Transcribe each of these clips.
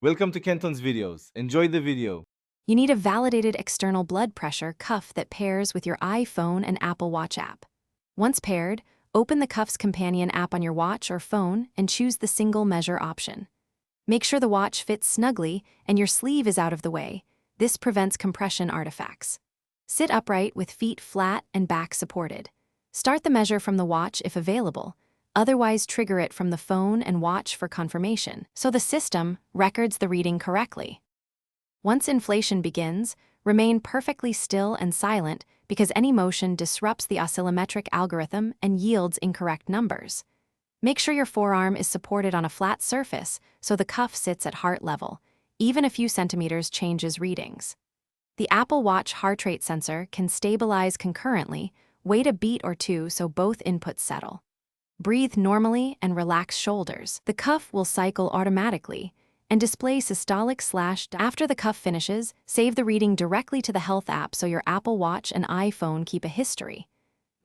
Welcome to Kenton's videos. Enjoy the video. You need a validated external blood pressure cuff that pairs with your iPhone and Apple Watch app. Once paired, open the cuff's companion app on your watch or phone and choose the single measure option. Make sure the watch fits snugly and your sleeve is out of the way. This prevents compression artifacts. Sit upright with feet flat and back supported. Start the measure from the watch if available. Otherwise, trigger it from the phone and watch for confirmation, so the system records the reading correctly. Once inflation begins, remain perfectly still and silent because any motion disrupts the oscillometric algorithm and yields incorrect numbers. Make sure your forearm is supported on a flat surface so the cuff sits at heart level. Even a few centimeters changes readings. The Apple Watch heart rate sensor can stabilize concurrently. Wait a beat or two so both inputs settle. Breathe normally and relax shoulders. The cuff will cycle automatically and display systolic / after the cuff finishes, save the reading directly to the Health app so your Apple Watch and iPhone keep a history.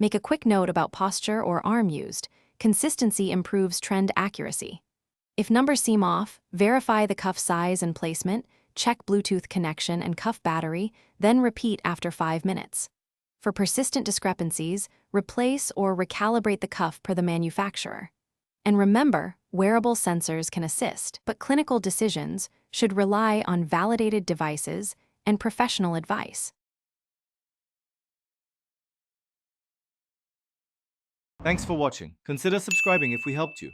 Make a quick note about posture or arm used. Consistency improves trend accuracy. If numbers seem off, verify the cuff size and placement, check Bluetooth connection and cuff battery, then repeat after 5 minutes. For persistent discrepancies, replace or recalibrate the cuff per the manufacturer. And remember, wearable sensors can assist, but clinical decisions should rely on validated devices and professional advice. Thanks for watching. Consider subscribing if we helped you.